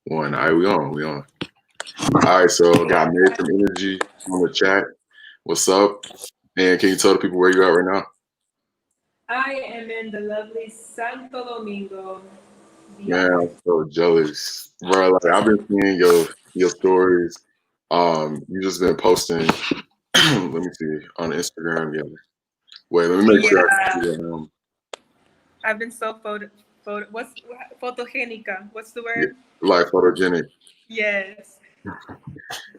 One. All right, we on. We on. All right, so got Madefromenergy on the chat. What's up? And can you tell the people where you at right now? I am in the lovely Santo Domingo. Man, Yeah. I'm so jealous, bro. Like I've been seeing your stories. You just been posting. Let me see on Instagram. Yeah. Wait, let me make sure I can see Yeah. that. I've been so what's photogénica? What's the Yeah, word? like photogenic. Yes.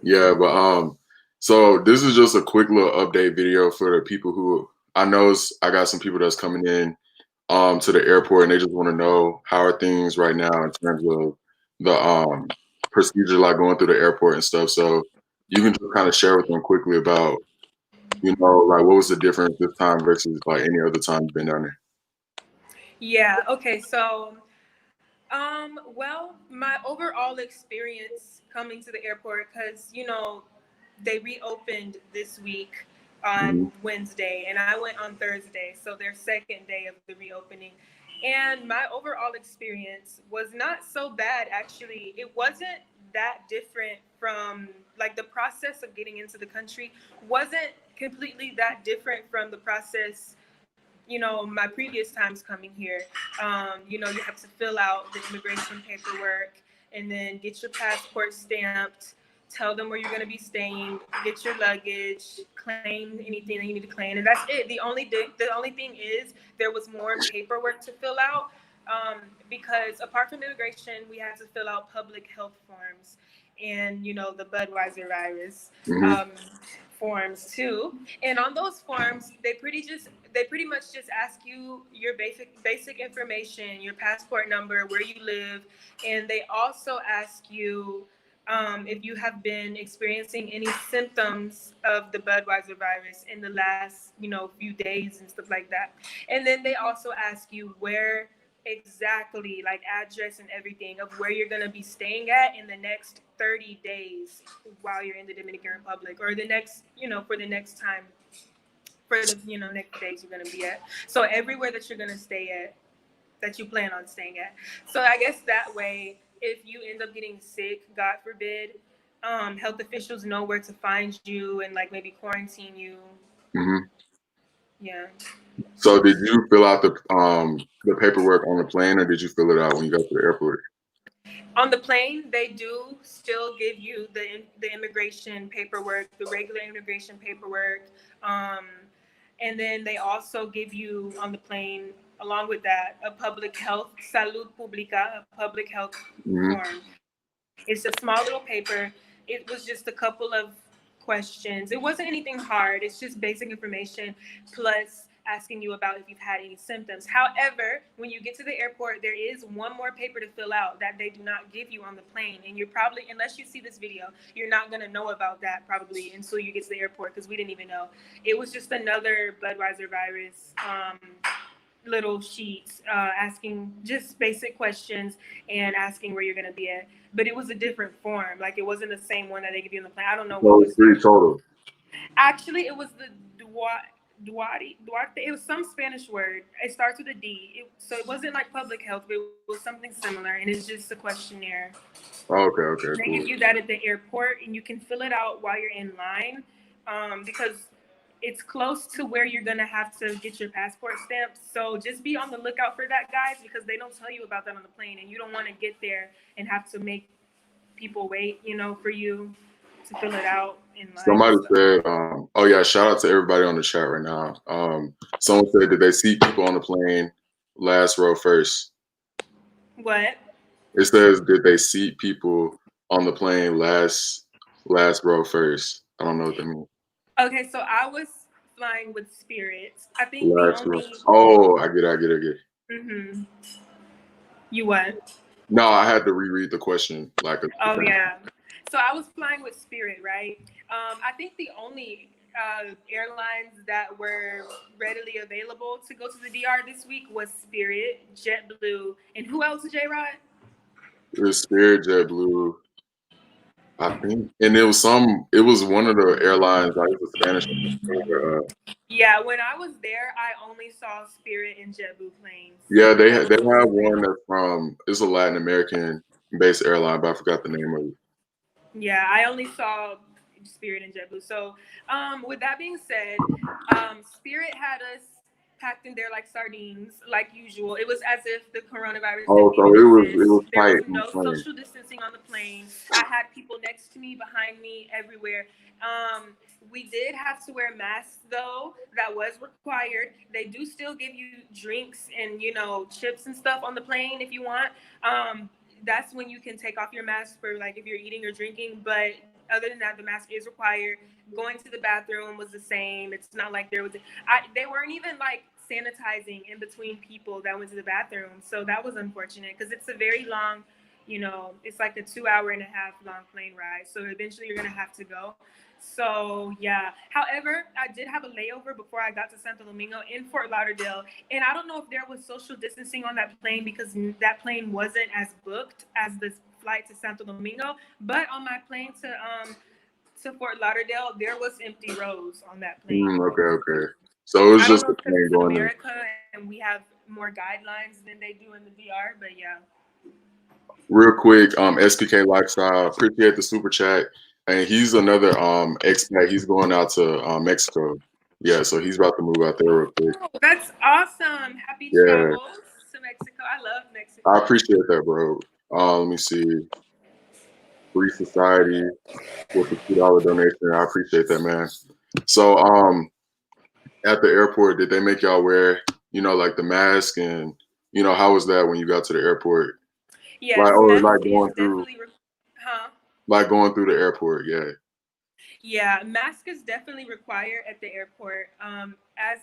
Yeah, but so this is just a quick little update video for the people who I know. I got some people that's coming in to the airport and they just want to know how are things right now in terms of the procedure, like going through the airport and stuff. So you can just kind of share with them quickly about, like what was the difference this time versus like any other time you've been down there. Yeah. Okay. So, well, my overall experience coming to the airport, because they reopened this week Hmm. on Wednesday, and I went on Thursday, so their second day of the reopening. And my overall experience was not so bad, actually. It wasn't that different from, like, the process of getting into the country wasn't completely that different from the process, my previous times coming here. You have to fill out the immigration paperwork and then get your passport stamped, tell them where you're going to be staying, get your luggage, claim anything that you need to claim, and that's it. The only thing is there was more paperwork to fill out, because apart from immigration, we had to fill out public health forms and the Budweiser virus. Hmm. Um, Forms too, and on those forms they pretty much just ask you your basic information, your passport number, where you live, and they also ask you, if you have been experiencing any symptoms of the Budweiser virus in the last few days and stuff like that. And then they also ask you where exactly, like address and everything of where you're going to be staying at in the next 30 days while you're in the Dominican Republic, or the next, for the next time, for the next days you're going to be at. So everywhere that you're going to stay at, that you plan on staying at. So I guess that way, if you end up getting sick, God forbid, health officials know where to find you and like maybe quarantine you. Hmm. Yeah. So did you fill out the paperwork on the plane, or did you fill it out when you got to the airport? On the plane, they do still give you the immigration paperwork, the regular immigration paperwork, um, and then they also give you on the plane, along with that, a public health salud pública, a public health Hmm. form. It's a small little paper. It was just a couple of questions. It wasn't anything hard. It's just basic information plus asking you about if you've had any symptoms. However, when you get to the airport, there is one more paper to fill out that they do not give you on the plane. And you're probably, unless you see this video, you're not going to know about that probably until you get to the airport, because we didn't even know. It was just another Budweiser virus little sheets, asking just basic questions and asking where you're going to be at. But it was a different form. Like, it wasn't the same one that they give you in the plane. I don't know what So was three yours. total. Actually, it was the Duarte. It was some Spanish word. It starts with a D. So it wasn't like public health, but it was something similar. And it's just a questionnaire. Okay, okay, They give cool. you that at the airport, and you can fill it out while you're in line, because it's close to where you're gonna have to get your passport stamped. So just be on the lookout for that, guys, because they don't tell you about that on the plane, and you don't want to get there and have to make people wait, for you to fill it out in line and Somebody stuff. said, oh yeah, shout out to everybody on the chat right now. Someone said, did they seat people on the plane last row first? What? It says, did they seat people on the plane last row first? I don't know what that means. Okay, so I was flying with Spirit. I think the Last row. only. Oh, I get it. Hmm. You what? No, I had to reread the question. Oh yeah. So I was flying with Spirit, right? I think the only airlines that were readily available to go to the DR this week was Spirit, JetBlue, and who else, J Rod? It was Spirit, JetBlue, I think, and it was one of the airlines, like it was a Spanish. Yeah, when I was there, I only saw Spirit and JetBlue planes. Yeah, they have one that's from, it's a Latin American. based airline, but I forgot the name of it. Yeah, I only saw Spirit and JetBlue. So, with that being said, Spirit had us packed in there like sardines, like usual. It was as if the coronavirus Oh, didn't so even it exist. was There tight was on the no plane. social distancing on the plane. I had people next to me, behind me, everywhere. We did have to wear masks though. That was required. They do still give you drinks and chips and stuff on the plane if you want. That's when you can take off your mask for like if you're eating or drinking. But other than that, the mask is required. Going to the bathroom was the same. It's not like they weren't even like sanitizing in between people that went to the bathroom. So that was unfortunate because it's a very long, it's like a 2.5 hour long plane ride. So eventually you're going to have to go. So yeah. However, I did have a layover before I got to Santo Domingo in Fort Lauderdale. And I don't know if there was social distancing on that plane because that plane wasn't as booked as the flight to Santo Domingo. But on my plane to Fort Lauderdale, there was empty rows on that plane. Okay. So it was I don't just know a if because plane it's in going there. America and we have more guidelines than they do in the VR, but yeah. Real quick, SPK Lifestyle, appreciate the super chat. And he's another expat. He's going out to Mexico. Yeah, so he's about to move out there real quick. Oh, that's awesome. Happy Yeah, travels to Mexico. I love Mexico. I appreciate that, bro. Let me see. Free Society with the $2 donation. I appreciate that, man. So at the airport, did they make y'all wear, like the mask and how was that when you got to the airport? Yes, Like or mask like is going through definitely, huh? like going through the airport, yeah. Yeah, mask is definitely required at the airport. As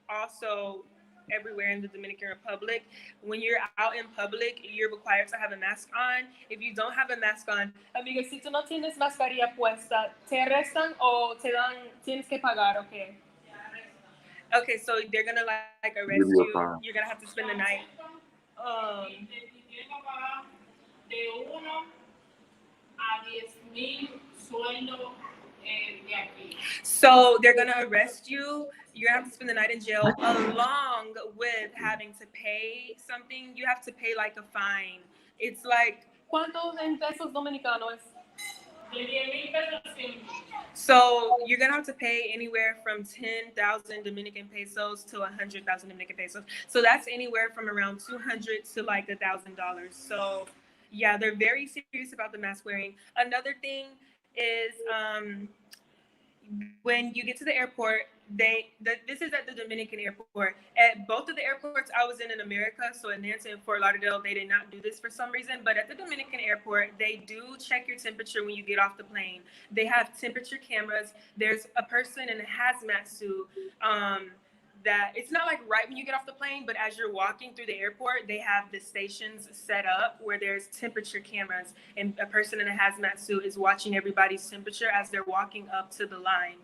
also everywhere in the Dominican Republic, when you're out in public, you're required to have a mask on. If you don't have a mask on, amiga, si tú no tienes mascarilla puesta, te arrestan o te dan, tienes que pagar, okay? Okay, so they're gonna like arrest Give you you. a fine. You're gonna have to spend the night. Um, So they're gonna arrest you. You're gonna have to spend the night in jail, along with having to pay something. You have to pay like a fine. It's like ¿cuántos en pesos dominicanos? So you're gonna have to pay anywhere from 10,000 Dominican pesos to 100,000 Dominican pesos. So that's anywhere from around 200 to like $1,000. So yeah, they're very serious about the mask wearing. Another thing is when you get to the airport, this is at the Dominican airport. At both of the airports I was in America, so in Nancy and Fort Lauderdale, they did not do this for some reason. But at the Dominican airport, they do check your temperature when you get off the plane. They have temperature cameras. There's a person in a hazmat suit. That it's not like right when you get off the plane, but as you're walking through the airport, they have the stations set up where there's temperature cameras, and a person in a hazmat suit is watching everybody's temperature as they're walking up to the line.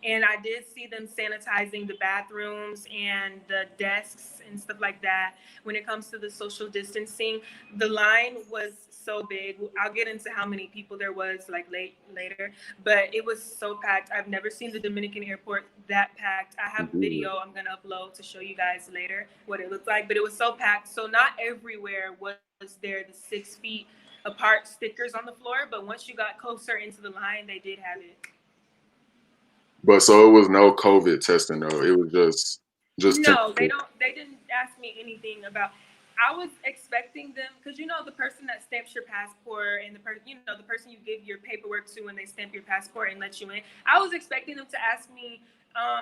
And I did see them sanitizing the bathrooms and the desks and stuff like that. When it comes to the social distancing, the line was so big. I'll get into how many people there was like later, but it was so packed. I've never seen the Dominican airport that packed. I have a video I'm gonna upload to show you guys later what it looked like, but it was so packed. So not everywhere was there the 6 feet apart stickers on the floor, but once you got closer into the line, they did have it. But so it was no COVID testing though. It was just No, temperature. they didn't ask me anything about. I was expecting them because the person that stamps your passport and the person you give your paperwork to when they stamp your passport and let you in. I was expecting them to ask me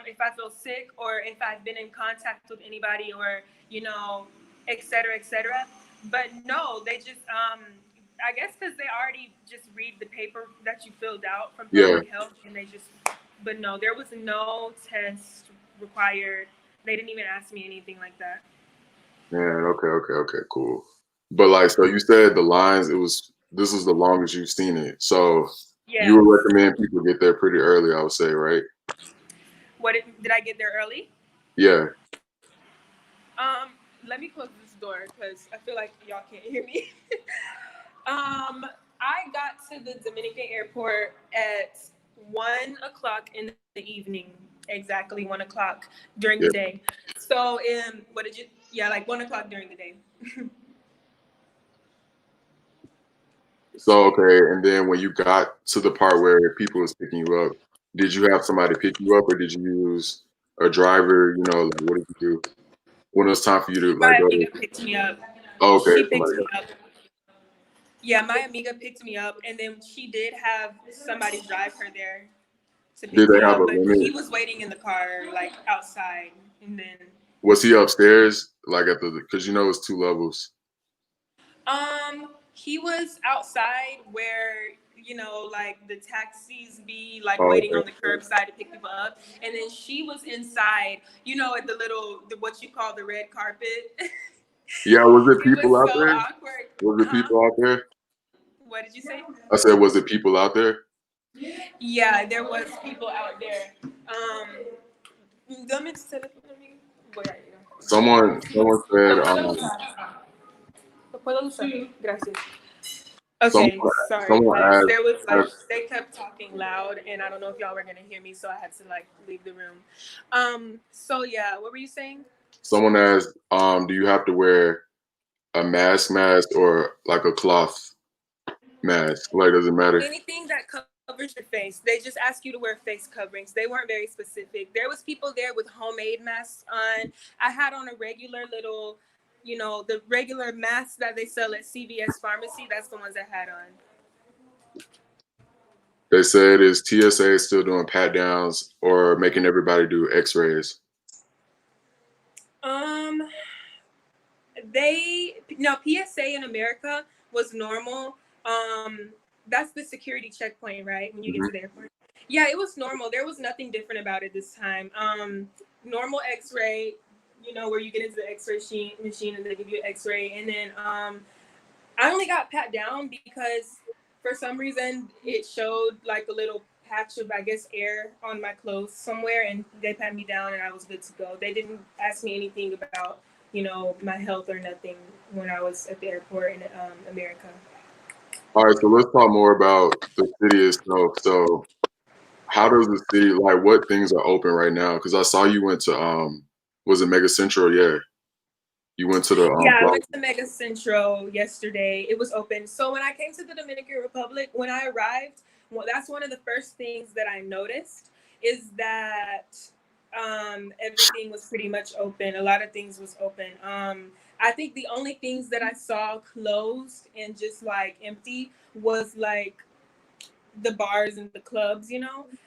if I feel sick or if I've been in contact with anybody or et cetera, et cetera. But no, they just I guess because they already just read the paper that you filled out from Yeah. public health and they just. But no, there was no test required. They didn't even ask me anything like that. Yeah, okay, cool. But like so you said the lines, this was the longest you've seen it. So you Yes. would recommend people get there pretty early, I would say, right? What did I get there early? Yeah. Let me close this door because I feel like y'all can't hear me. I got to the Dominican airport at 1 o'clock in the evening. Exactly 1 o'clock during the day. So what did you? Yeah, like 1 o'clock during the day. So okay, and then when you got to the part where people was picking you up, did you have somebody pick you up, or did you use a driver? You know, like what did you do when it was time for you to like My go? amiga picked me up. Oh, okay, She picked somebody me else. up. Yeah, my amiga picked me up, and then she did have somebody drive her there to Did pick they me have a up, but limit? he was waiting in the car, like outside, and then Was he upstairs, like at the? Because you know it's 2 levels. he was outside where like the taxis be like Oh, waiting okay. on the curbside to pick people up, and then she was inside, at the what you call the red carpet. Yeah, was it It was people out so there? awkward. Was it Huh? people out there? What did you say? I said, was it people out there? Yeah, there was people out there. Dame tu teléfono, amigo. Voy a ir. Someone said, ¿Lo puedo usar? ¿Lo puedo usar? Gracias. someone, Okay, sorry someone guys. There was like asked, they kept talking loud, and I don't know if y'all were gonna hear me, so I had to like leave the room. So yeah, what were you saying? do you have to wear a mask, or like a cloth mask? Like, does it matter? Anything that covers your face. They just ask you to wear face coverings. They weren't very specific. There was people there with homemade masks on. I had on a regular little, the regular masks that they sell at CVS pharmacy. That's the ones I had on. They said, is TSA still doing pat downs or making everybody do X-rays? Um, they no PSA in America was normal. That's the security checkpoint, right? When you get Hmm. to the airport. Yeah, it was normal. There was nothing different about it this time. Normal X-ray, where you get into the X-ray machine and they give you an X-ray, and then I only got pat down because for some reason it showed like a little patch of I guess air on my clothes somewhere, and they pat me down and I was good to go. They didn't ask me anything about my health or nothing when I was at the airport in America. All right, so let's talk more about the city itself. So, how does the city, like, what things are open right now? Because I saw you went to was it Mega Central? Yeah, you went to the Yeah, I plaza. went to Mega Central yesterday. It was open. So when I came to the Dominican Republic, when I arrived, well, that's one of the first things that I noticed is that everything was pretty much open. A lot of things was open. I think the only things that I saw closed and just like empty was like the bars and the clubs,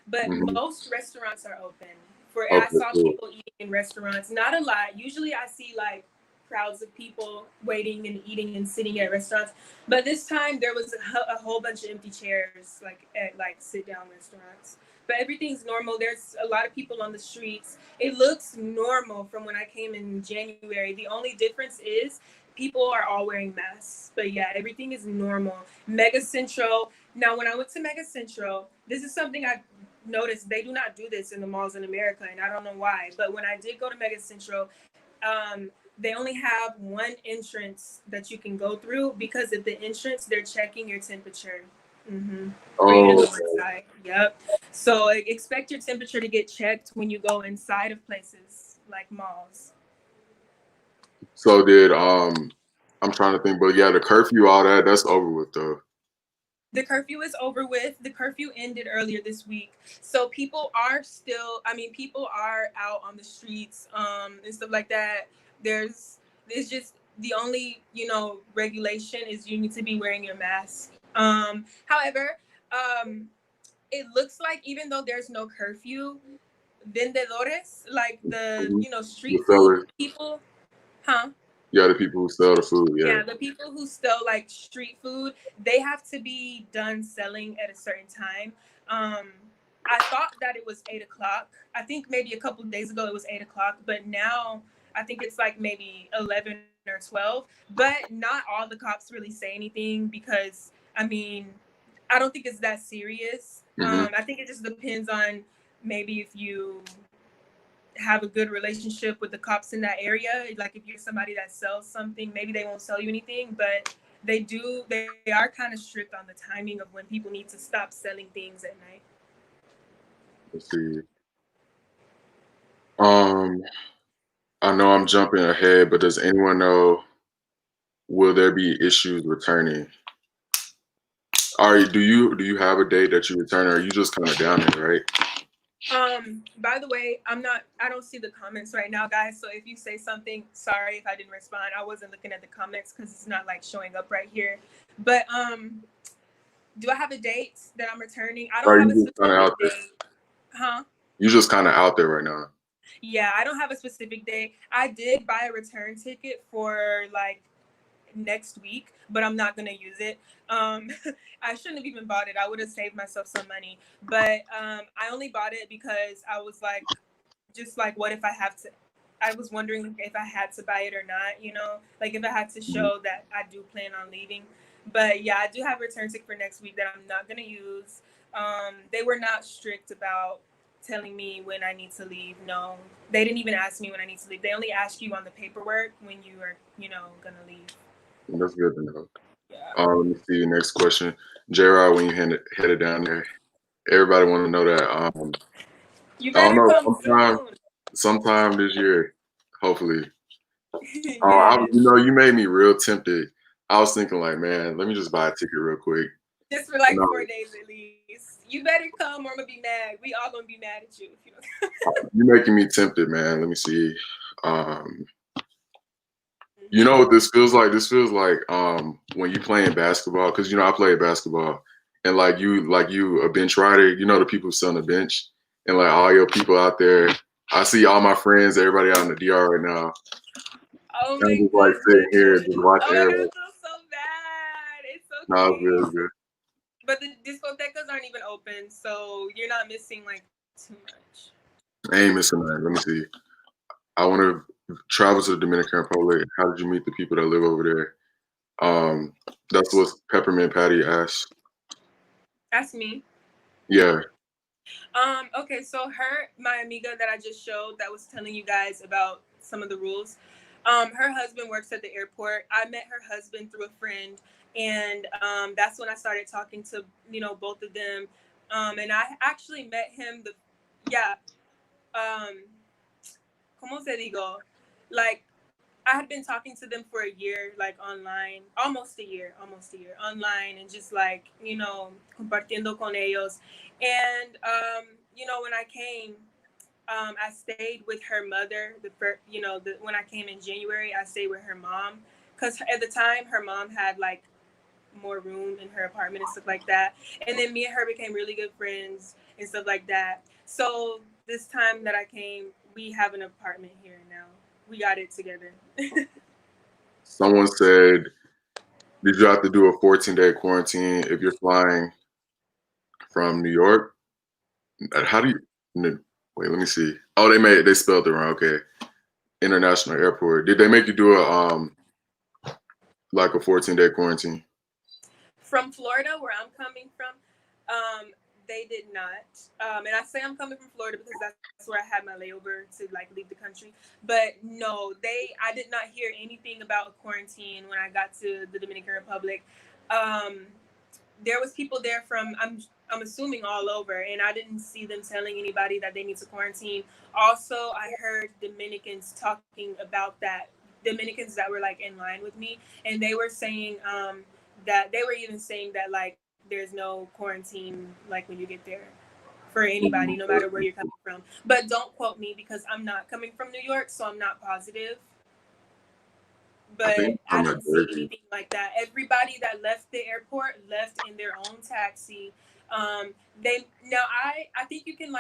but Hmm. most restaurants are open. I Okay, saw cool. people eating in restaurants, not a lot. Usually I see like crowds of people waiting and eating and sitting at restaurants, but this time there was a whole bunch of empty chairs like at like sit down restaurants. But everything's normal. There's a lot of people on the streets. It looks normal from when I came in January. The only difference is people are all wearing masks. But yeah, everything is normal. Mega Central, now, when I went to Mega Central, this is something I noticed. They do not do this in the malls in America, and I don't know why. But when I did go to Mega Central, they only have one entrance that you can go through because at the entrance, they're checking your temperature for you to Oh, go inside. Yep. So expect your temperature to get checked when you go inside of places like malls. so did I'm trying to think, but yeah, the curfew, all that's over with though. The curfew is over with. The curfew ended earlier this week. So people are still, people are out on the streets and stuff like that. It's just the only, regulation is you need to be wearing your mask. However, it looks like even though there's no curfew, vendedores, like the, Hmm. The street food sellers, people, huh? yeah, the people who sell the food, yeah. Yeah, the people who sell like street food, they have to be done selling at a certain time. Um, I thought that it was 8 o'clock. I think maybe a couple of days ago it was 8 o'clock, but now I think it's like maybe 11 or 12. But not all the cops really say anything because I mean, I don't think it's that serious. Hmm. I think it just depends on maybe if you have a good relationship with the cops in that area. Like if you're somebody that sells something, maybe they won't sell you anything, but they are kind of strict on the timing of when people need to stop selling things at night. Let's see. Um, I know I'm jumping ahead, but does anyone know, will there be issues returning? All right, do you have a date that you return, or are you just kind of down there, right? By the way, I don't see the comments right now, guys. So if you say something, sorry if I didn't respond. I wasn't looking at the comments because it's not like showing up right here. But do I have a date that I'm returning? I Or don't are have you a just kind of specific out there? date. Huh? You just kind of out there right now. Yeah, I don't have a specific date. I did buy a return ticket for like next week, but I'm not gonna use it. I shouldn't have even bought it. I would have saved myself some money. But I only bought it because I was like, just like, what if I have to? I was wondering if I had to buy it or not. You know, like if I had to Mhm. show that I do plan on leaving. But yeah, I do have a return ticket for next week that I'm not gonna use. They were not strict about telling me when I need to leave. No, they didn't even ask me when I need to leave. They only ask you on the paperwork when you are, gonna leave. That's good to know. Yeah. Let me see. Next question, J-Rod. When you headed down there, everybody want to know that. You I don't better know. come soon. Sometime this year, hopefully. Yes. You made me real tempted. I was thinking like, man, let me just buy a ticket real quick. Just for like No, 4 days at least. You better come or I'm gonna be mad. We all gonna be mad at you if you don't. you're making me tempted, man. Let me see. Um, you know what this feels like? This feels like when you playing basketball, because I play basketball, and like you a bench rider. You know the people sit on the bench, and like all your people out there. I see all my friends, everybody out in the DR right now. Oh I'm my just like sitting here, goodness. just watching Oh my god, I everybody. feel so bad. It's No, it's okay. good, it's good. But the discotecas aren't even open, so you're not missing like too much. I ain't missing that. Let me see. I want to travel to the Dominican Republic. How did you meet the people that live over there? That's what Peppermint Patty asked. That's me. Yeah. Okay, so my amiga that I just showed that was telling you guys about some of the rules. Her husband works at the airport. I met her husband through a friend, and that's when I started talking to both of them. And I actually met him yeah. Um, ¿Cómo se digo? Like I had been talking to them for a year, like online, almost a year online, and just like compartiendo con ellos. And when I came, I stayed with her mother. When I came in January, I stayed with her mom because at the time her mom had like more room in her apartment and stuff like that. And then me and her became really good friends and stuff like that. So this time that I came, we have an apartment here now. We got it together. Someone said, did you have to do a 14-day quarantine if you're flying from New York? How do you? Wait, let me see. Oh, they spelled it wrong. Okay, International Airport. Did they make you do like a 14-day quarantine? From Florida, where I'm coming from, they did not. And I say I'm coming from Florida because that's where I had my layover to like leave the country. But no, I did not hear anything about quarantine when I got to the Dominican Republic. There was people there from I'm assuming all over, and I didn't see them telling anybody that they need to quarantine. Also, I heard Dominicans talking about that. Dominicans that were like in line with me, and they were saying that they were even saying that like there's no quarantine like when you get there for anybody, no matter where you're coming from. But don't quote me because I'm not coming from New York, so I'm not positive. I But think I from didn't see Jersey. anything like that. Everybody that left the airport left in their own taxi. I think you can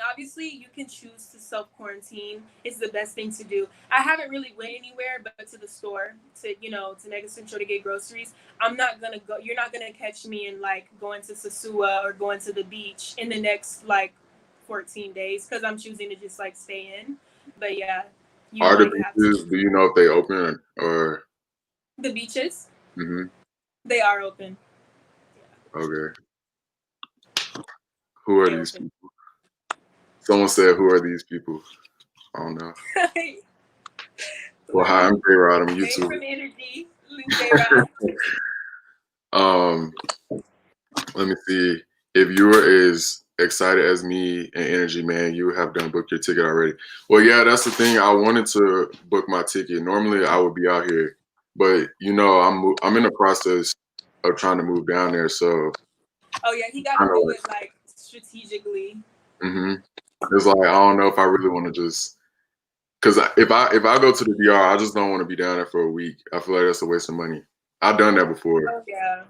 obviously you can choose to self quarantine. It's the best thing to do. I haven't really went anywhere but to the store to Mega Central to get groceries. I'm not gonna go. You're not gonna catch me in like going to Sosua or going to the beach in the next like 14 days because I'm choosing to just like stay in. But yeah, you Are the might have to. beaches? Do you know if they open or? The beaches, Mm-hmm. they are open. Okay. Who are They these open. people? Someone said, "Who are these people?" I don't know. Who Well, are hi, these? I'm J-Rod. I'm a YouTuber. Madefromenergy, J Rod. um, Let me see. If you were as excited as me and energy, man, you have done booked your ticket already. Well, yeah, that's the thing. I wanted to book my ticket. Normally, I would be out here, but I'm in the process. of trying to move down there. So Oh yeah, he got to do it like strategically. It's like I don't know if I really want to just because if I go to the DR, I just don't want to be down there for a week. I feel like that's a waste of money. I've done that before. Oh yeah.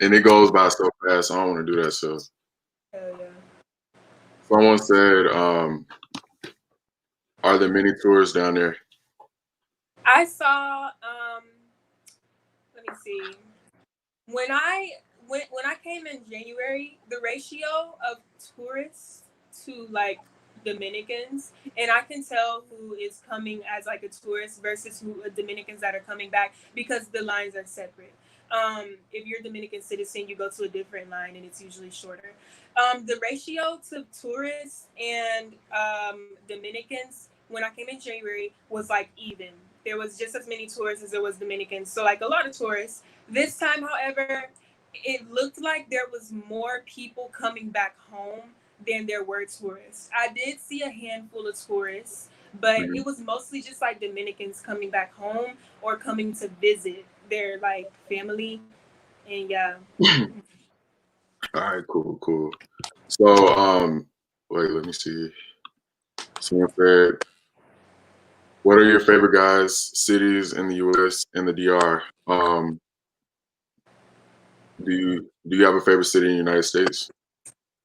And it goes by so fast. I don't want to do that. So Oh yeah. someone said, are there many tours down there? I saw. Let me see. When I came in January, the ratio of tourists to like Dominicans, and I can tell who is coming as like a tourist versus who Dominicans that are coming back because the lines are separate. If you're a Dominican citizen, you go to a different line and it's usually shorter. The ratio to tourists and Dominicans when I came in January was like even. There was just as many tourists as there was Dominicans. So like a lot of tourists. This time, however, it looked like there was more people coming back home than there were tourists. I did see a handful of tourists, but it was mostly just like Dominicans coming back home or coming to visit their like family. And yeah. All right, cool. So, wait, let me see. Someone said, what are your favorite cities in the US and the DR? Do you have a favorite city in the United States?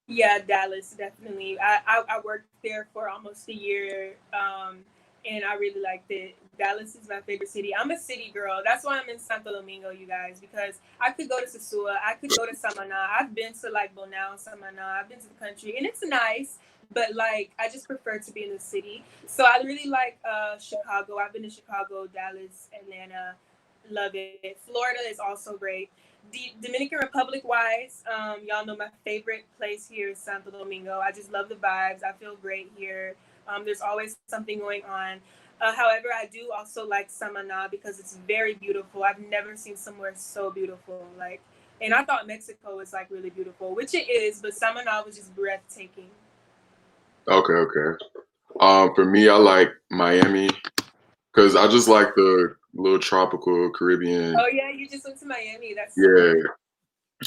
Yeah, Dallas, definitely. I worked there for almost a year, and I really liked it. Dallas is my favorite city. I'm a city girl. That's why I'm in Santo Domingo, you guys, because I could go to Sosua, I could go to Samaná. I've been to like Bonao, Samaná. I've been to the country, and it's nice, but like I just prefer to be in the city. So I really like Chicago. I've been to Chicago, Dallas, Atlanta. Love it. Florida is also great. Dominican Republic wise, y'all know my favorite place here is Santo Domingo. I just love the vibes. I feel great here. There's always something going on. However, I do also like Samaná because it's very beautiful. I've never seen somewhere so beautiful. Like, and I thought Mexico was like really beautiful, which it is, but Samaná was just breathtaking. Okay. For me, I like Miami because I just like the little tropical Caribbean. Oh yeah, you just went to Miami. That's yeah.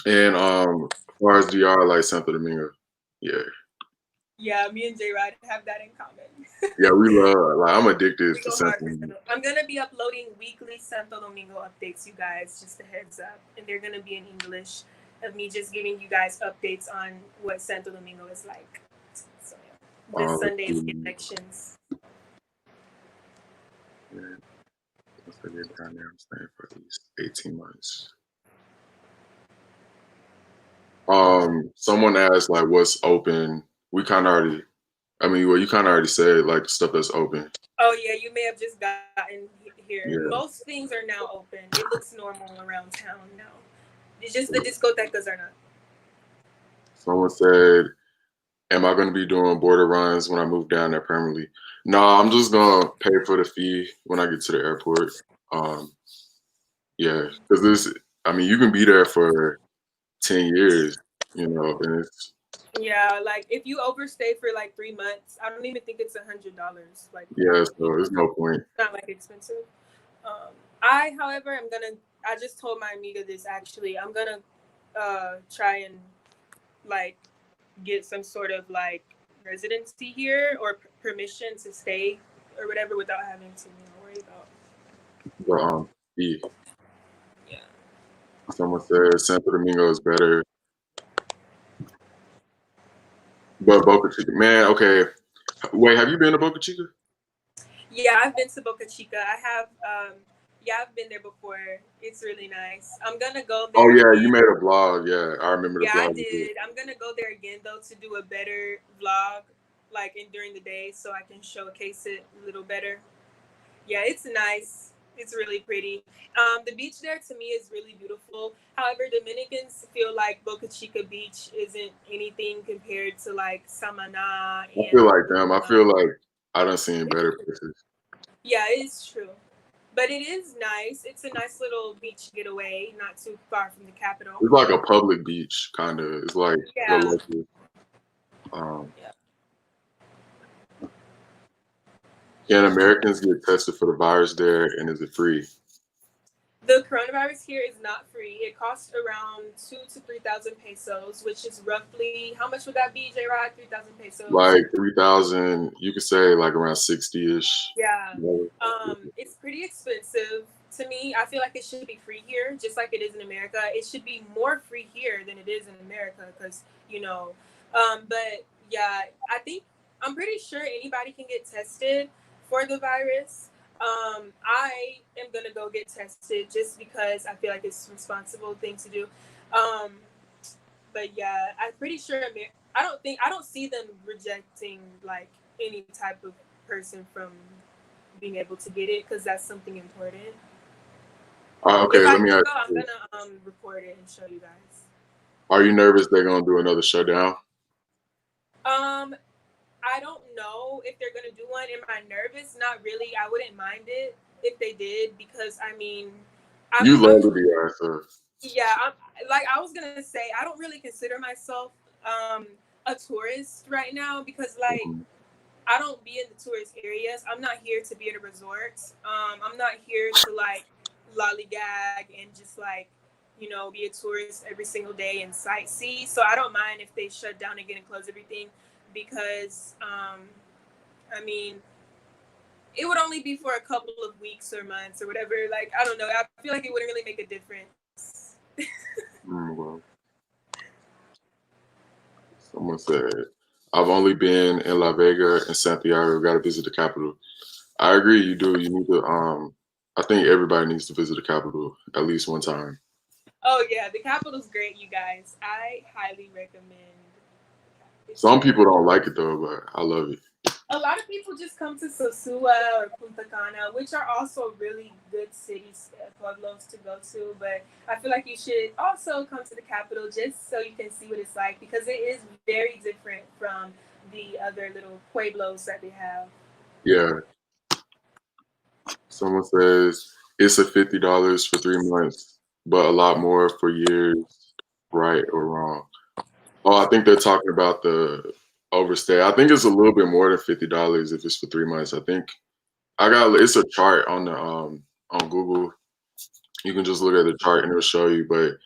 And as far as DR, I like Santo Domingo. Yeah. Yeah, me and J Rod have that in common. Yeah, we love. Like, I'm addicted to Santo Domingo. I'm gonna be uploading weekly Santo Domingo updates, you guys. Just a heads up, and they're gonna be in English of me just giving you guys updates on what Santo Domingo is like. So yeah, this Sunday's elections. Yeah. Once I get down there, I'm staying for at least 18 months. Someone asked like what's open. We kind of already. I mean, well, you kind of already said like the stuff that's open. Oh yeah, you may have just gotten here. Yeah. Most things are now open. It looks normal around town now. It's just the discotecas are not. Someone said, am I going to be doing border runs when I move down there permanently? No, I'm just going to pay for the fee when I get to the airport. Yeah, because I mean, you can be there for 10 years, you know, and it's. Yeah, like if you overstay for like 3 months, I don't even think it's $100. Like Yeah, so there's no point. It's not like expensive. However, I just told my amiga this actually. I'm gonna try and like get some sort of like residency here or permission to stay or whatever without having to worry about. Fee. Yeah. Someone said Santo Domingo is better. But Boca Chica, man, okay. Wait, have you been to Boca Chica? Yeah, I've been to Boca Chica. I've been there before. It's really nice. I'm gonna go there. Oh yeah, you made a vlog. Yeah, I remember the vlog. Yeah, I did. I'm gonna go there again though to do a better vlog, like during the day, so I can showcase it a little better. Yeah, it's nice. It's really pretty. The beach there to me is really beautiful. However, Dominicans feel like Boca Chica Beach isn't anything compared to like Samaná. I feel like them. I feel like I done seen better places. Yeah, it's true. But it is nice. It's a nice little beach getaway, not too far from the capital. It's like a public beach, kind of. It's like the local. Can Americans get tested for the virus there, and is it free? The coronavirus here is not free. It costs around 2,000 to 3,000 pesos, which is roughly, how much would that be, J Rod? 3,000 pesos. Like 3,000, you could say like around 60-ish. Yeah. It's pretty expensive to me. I feel like it should be free here, just like it is in America. It should be more free here than it is in America, because but yeah, I'm pretty sure anybody can get tested for the virus. I am gonna go get tested just because I feel like it's a responsible thing to do. But yeah, I'm pretty sure I don't see them rejecting like any type of person from being able to get it, because that's something important. Okay, If I let me do ask go, I'm you. gonna record it and show you guys. Are you nervous they're gonna do another shutdown? I don't know if they're gonna do one. Am I nervous? Not really. I wouldn't mind it if they did, because I mean, You love I'm the DR, so yeah. I was gonna say, I don't really consider myself a tourist right now, because like I don't be in the tourist areas. I'm not here to be at a resort. I'm not here to like lollygag and just like, be a tourist every single day and sightsee. So I don't mind if they shut down again and close everything, because I mean, it would only be for a couple of weeks or months or whatever. Like, I don't know. I feel like it wouldn't really make a difference. well, someone said, I've only been in La Vega and Santiago, gotta visit the capital. I agree, you do. You need to I think everybody needs to visit the capital at least one time. Oh yeah, the capital's great, you guys. I highly recommend. Some people don't like it though, but I love it. A lot of people just come to Sosua or Punta Cana, which are also really good cities, pueblos to go to. But I feel like you should also come to the capital just so you can see what it's like, because it is very different from the other little pueblos that they have. Yeah. Someone says it's a $50 for 3 months, but a lot more for years, right or wrong. Oh, I think they're talking about the overstay. I think it's a little bit more than $50 if it's for 3 months. I think it's a chart on the on Google. You can just look at the chart and it'll show you. But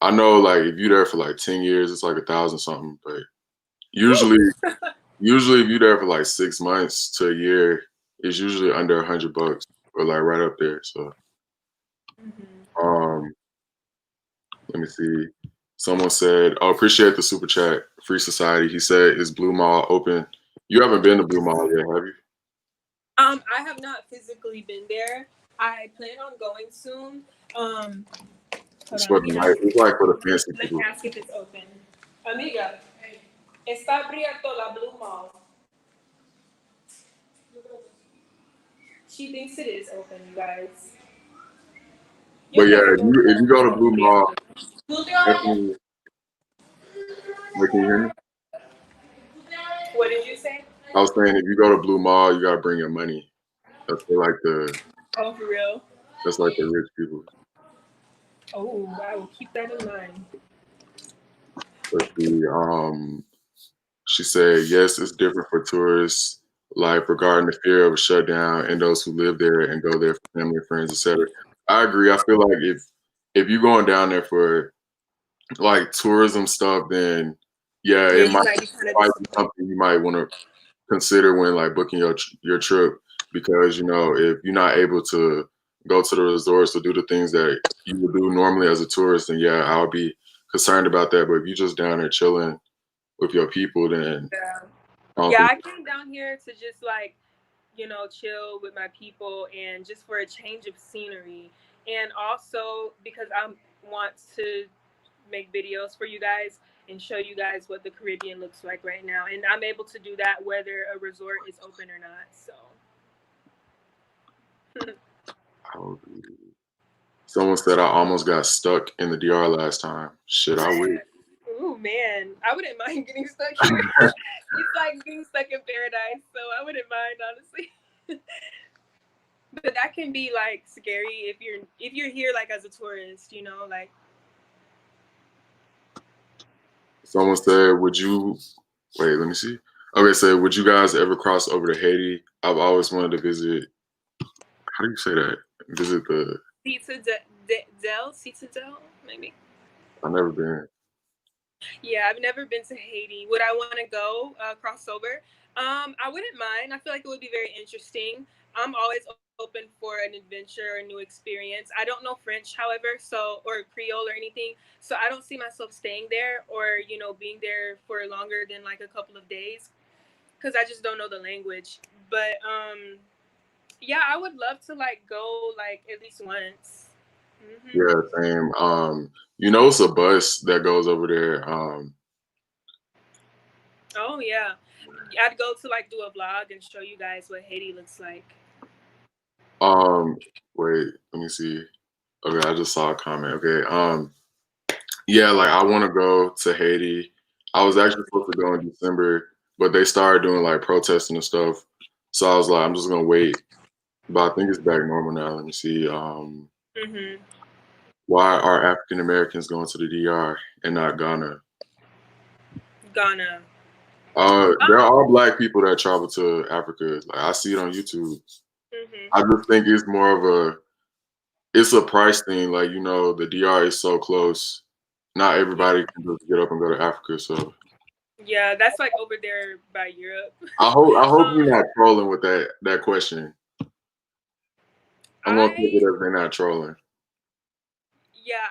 I know like if you're there for like 10 years, it's like 1,000 something. But usually if you're there for like 6 months to a year, it's usually under $100 or like right up there. So let me see. Someone said, "Oh, appreciate the super chat. Free Society." He said, "Is Blue Mall open?" You haven't been to Blue Mall yet, have you? I have not physically been there. I plan on going soon. It's for the night. It's like for the fancy Let people. me ask if it's open. Amiga, está abierto la Blue Mall. She thinks it is open, you guys. But yeah, if you go to Blue Mall, definitely. Wait, can you hear me? What did you say? I was saying if you go to Blue Mall, you gotta bring your money. That's for like Oh, for real? that's like the rich people. Oh, I will keep that in mind. Let's see. She said, yes, it's different for tourists, like regarding the fear of a shutdown and those who live there and go there for family and friends, etc. I agree. I feel like if you're going down there for like tourism stuff, then yeah, Yeah, it you might, might be kind might of be something you might want to consider when like booking your trip, because if you're not able to go to the resorts or do the things that you would do normally as a tourist, then yeah, I'll be concerned about that. But if you're just down there chilling with your people, then yeah. I don't Yeah, think. I came down here to just like, chill with my people and just for a change of scenery. And also because I want to make videos for you guys and show you guys what the Caribbean looks like right now. And I'm able to do that whether a resort is open or not. So Someone said I almost got stuck in the DR last time. Shit, I wish. ooh man, I wouldn't mind getting stuck here. It's like being stuck in paradise, so I wouldn't mind, honestly. But that can be like scary if you're here like as a tourist, like. Someone said, would you wait, let me see. Okay, so would you guys ever cross over to Haiti? I've always wanted to visit, how do you say that? Visit the Citadel, maybe. I've never been. Yeah, I've never been to Haiti. Would I want to go cross over? I wouldn't mind. I feel like it would be very interesting. I'm always open for an adventure or new experience. I don't know French, however, so or Creole or anything, so I don't see myself staying there or being there for longer than like a couple of days because I just don't know the language. But yeah, I would love to like go like at least once. Yeah, same. It's a bus that goes over there. Oh yeah, I'd go to like do a vlog and show you guys what Haiti looks like. Um, Wait, let me see. Okay, I just saw a comment. Okay, yeah, like I want to go to Haiti. I was actually supposed to go in December, but they started doing like protesting and stuff. So I was like, I'm just gonna wait. But I think it's back normal now. Let me see. Mhm. Why are African Americans going to the DR and not Ghana? Ghana. There Um. are black people that travel to Africa. Like I see it on YouTube. Mhm. I just think it's more of it's a price thing. Like, the DR is so close. Not Yeah. everybody can just get up and go to Africa. So Yeah, that's like over there by Europe. I hope um. you're not trolling with that question. I'm gonna take it I as they're not trolling. yeah.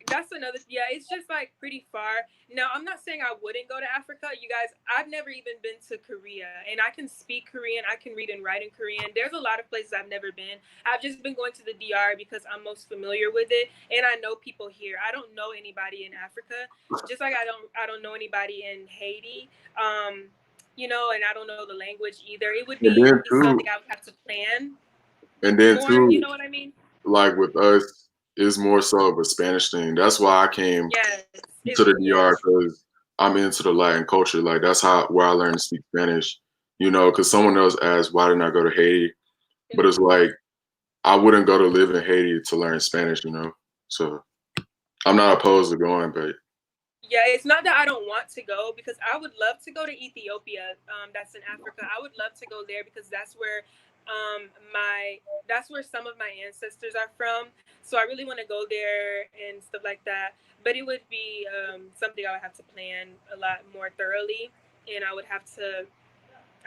That's another. Yeah, it's just like pretty far. Now, I'm not saying I wouldn't go to Africa. You guys, I've never even been to Korea, and I can speak Korean. I can read and write in Korean. There's a lot of places I've never been. I've just been going to the DR because I'm most familiar with it, and I know people here. I don't know anybody in Africa, just like I don't know anybody in Haiti. And I don't know the language either. It would And be then something too, I would have to plan and then more. You too, know what I mean? like with us, it's more so of a Spanish thing. That's why I came Yes. to the Yeah. DR because I'm into the Latin culture. Like that's where I learned to speak Spanish. Because someone else asked why didn't I go to Haiti, but it's like I wouldn't go to live in Haiti to learn Spanish. So I'm not opposed to going, but Yeah, it's not that I don't want to go because I would love to go to Ethiopia. That's in Africa. I would love to go there because that's where some of my ancestors are from. So I really want to go there and stuff like that. But it would be something I would have to plan a lot more thoroughly, and I would have to.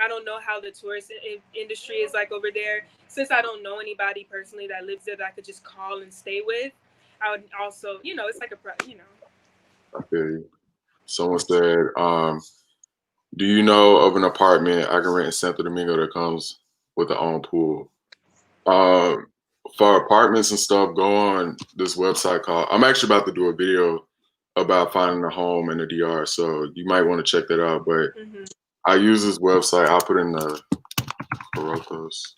I don't know how the tourist industry is like over there. Since I don't know anybody personally that lives there that I could just call and stay with, I would also, it's like I feel you. Someone said, do you know of an apartment I can rent in Santo Domingo that comes with a own pool? Um, for apartments and stuff, go on this website called. I'm actually about to do a video about finding a home in the DR, so you might want to check that out. But Mhm. I use this website. I'll put in the Corotos.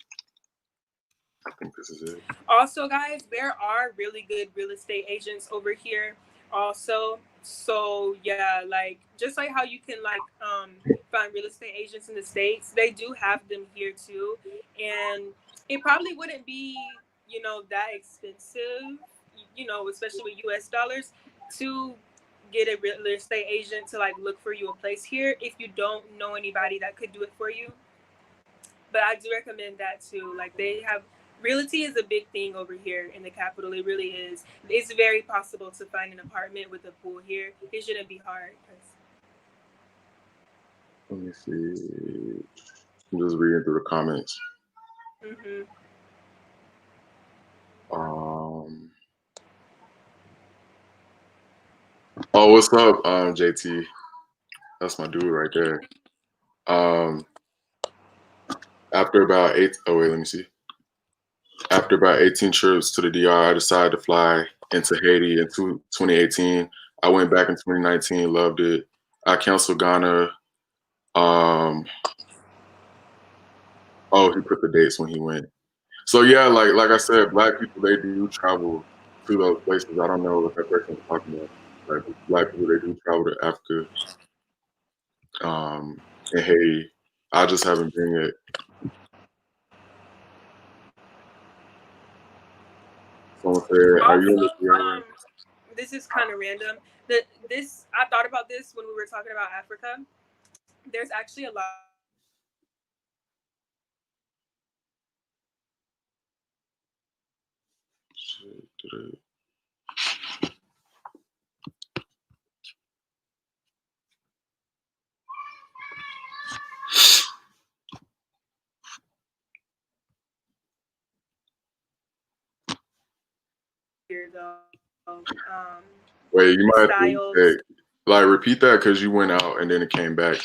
I think this is it. Also, guys, there are really good real estate agents over here. Also, so yeah, like just like how you can like find real estate agents in the States, they do have them here too, and it probably wouldn't be that expensive, especially with U.S. dollars, to get a real estate agent to like look for you a place here if you don't know anybody that could do it for you. But I do recommend that too. Like they have realty is a big thing over here in the capital. It really is. It's very possible to find an apartment with a pool here. It shouldn't be hard. Let me see. I'm just reading through the comments. Mm-hmm. Um. Oh, what's up, JT? That's my dude right there. Um. After about eight. Oh wait, let me see. After about 18 trips to the DR, I decided to fly into Haiti in 2018. I went back in 2019, loved it. I canceled Ghana. Um, oh, he put the dates when he went. So yeah, like I said, black people they do travel to those places. I don't know what that person was talking about. Like black people they do travel to Africa, and Haiti. I just haven't been yet. Someone said, "Are you in Also, the DR?" this is kind of random. That this I thought about this when we were talking about Africa. There's actually a lot of Here though, Wait, you might have styles. to like repeat that because you went out and then it came back.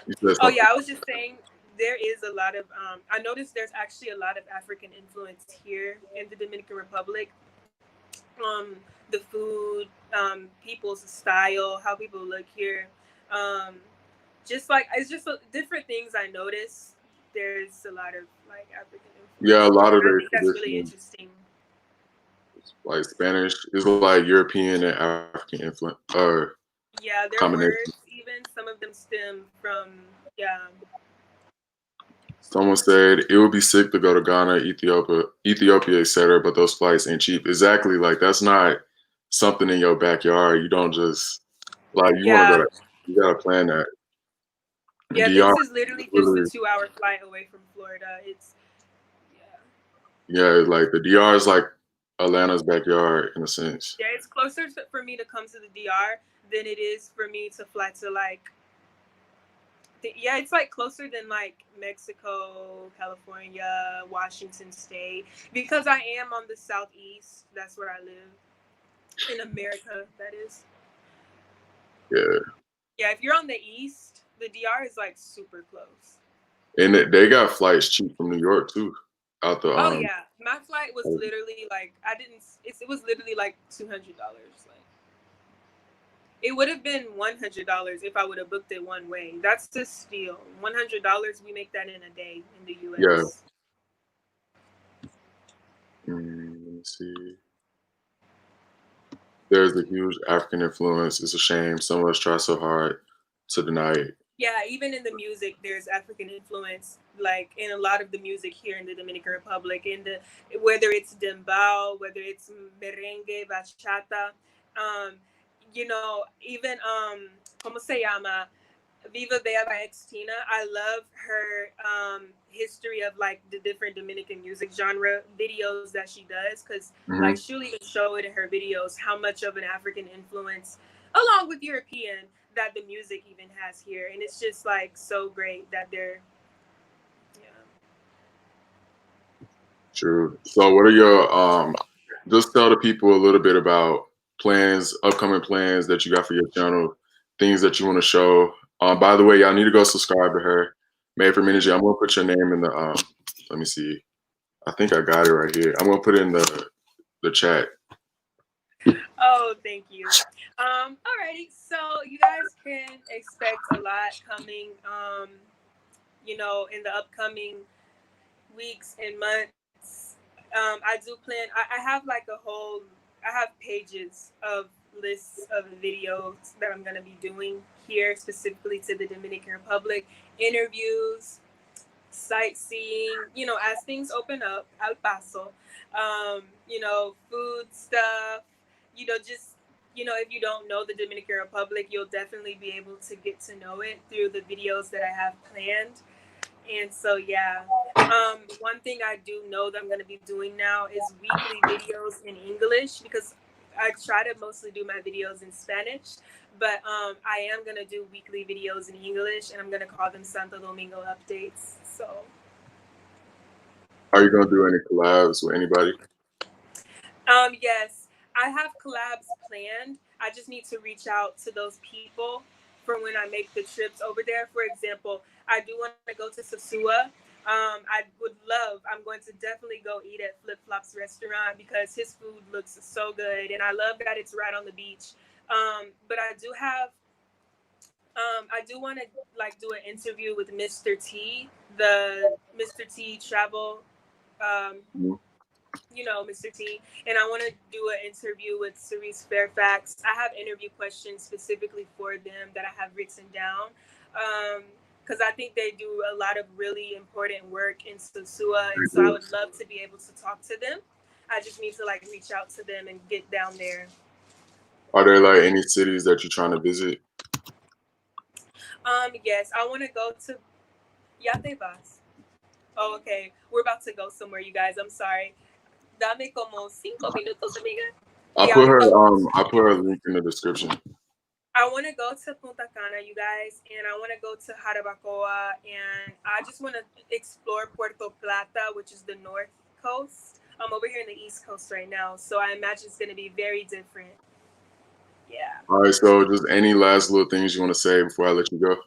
You said Oh something. yeah, I was just saying there is a lot of. I noticed there's actually a lot of African influence here in the Dominican Republic. The food, people's style, how people look here. Um, just like it's just different things I notice. There's a lot of like African Yeah, influence a here. lot of I their think that's really traditional, interesting. like Spanish, is like European and African influence Yeah, their combination. words, even some of them stem from yeah. Someone said it would be sick to go to Ghana, Ethiopia, etc., but those flights ain't cheap. Exactly, like that's not something in your backyard. You don't just like you want to go Yeah, to. You gotta plan that. yeah. DR, This is literally just a literally, 2-hour flight away from Florida. It's yeah. yeah, like the DR is like Atlanta's backyard in a sense. Yeah, it's closer for me to come to the DR than it is for me to fly to like. Yeah, it's like closer than like Mexico, California, Washington State, because I am on the southeast. That's where I live in America. That is. Yeah, Yeah, if you're on the east, the DR is like super close. and they got flights cheap from New York too, out the Oh yeah, my flight was literally like I didn't. It was literally like $200. Like it would have been $100 if I would have booked it one way. That's a steal. $100, we make that in a day in the yeah. U.S. Let me see. There's a huge African influence. It's a shame some of us try so hard to deny it. Yeah, even in the music, there's African influence, like in a lot of the music here in the Dominican Republic. In the whether it's dembao, whether it's merengue, bachata, um, even como se llama, Viva Bea by Tina. I love her history of like the different Dominican music genre videos that she does because like Hmm. she'll even show it in her videos how much of an African influence, along with European, that the music even has here, and it's just like so great that they're yeah. True. So, what are your just tell the people a little bit about plans, upcoming plans that you got for your channel, things that you want to show. By the way, y'all need to go subscribe to her, Madefromenergy. I'm gonna put your name in the let me see. I think I got it right here. I'm gonna put it in the chat. Oh, thank you. Alrighty, so you guys can expect a lot coming. In the upcoming weeks and months. I do plan. I have like a whole. I have pages of lists of videos that I'm gonna be doing here specifically to the Dominican Republic, interviews, sightseeing. As things open up, Al Paso. Food stuff. Just if you don't know the Dominican Republic, you'll definitely be able to get to know it through the videos that I have planned. And so, yeah, one thing I do know that I'm going to be doing now is weekly videos in English because I try to mostly do my videos in Spanish, but I am going to do weekly videos in English and I'm going to call them Santo Domingo updates. So, Are you gonna do any collabs with anybody? yes, I have collabs planned. I just need to reach out to those people for when I make the trips over there. For example, I do want to go to Sosua. I would love. I'm going to definitely go eat at Flip Flop's restaurant because his food looks so good, and I love that it's right on the beach. But I do want to like do an interview with Mr. T, the Mr. T travel. Um, Mhm. Mr. T. And I want to do an interview with Cerise Fairfax. I have interview questions specifically for them that I have written down. Because I think they do a lot of really important work in Sosua. And so I would love to be able to talk to them. I just need to like reach out to them and get down there. Are there like any cities that you're trying to visit? Yes, I want to go to Yate Vas. Oh, okay. We're about to go somewhere, you guys. I'm sorry. Dame como 5 minutos, amiga. I put her link in the description. I want to go to Punta Cana, you guys, and I want to go to Jarabacoa, and I just want to explore Puerto Plata, which is the north coast. I'm over here in the east coast right now, so I imagine it's going to be very different. Yeah. All right, so just any last little things you want to say before I let you go?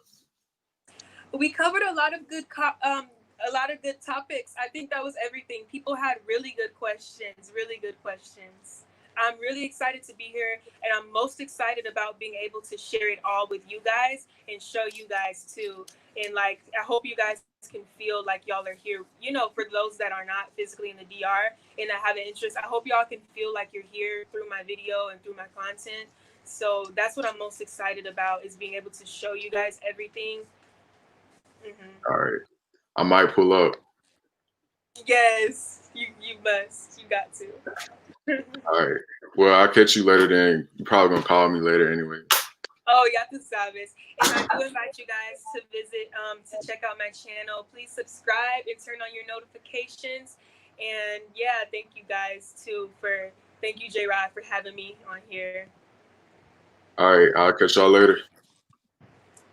We covered a lot of good topics. I think that was everything. People had really good questions, really good questions. I'm really excited to be here, and I'm most excited about being able to share it all with you guys and show you guys too. And like, I hope you guys can feel like y'all are here. You know, for those that are not physically in the DR and that have an interest, I hope y'all can feel like you're here through my video and through my content. So that's what I'm most excited about, is being able to show you guys everything. All right, I might pull up. Yes, you must. You got to. All right. Well, I'll catch you later then. You're probably going to call me later anyway. Oh, ya tú sabes. And I do invite you guys to visit, to check out my channel. Please subscribe and turn on your notifications. And yeah, thank you guys too thank you, J-Rod, for having me on here. All right. I'll catch y'all later.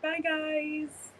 Bye, guys.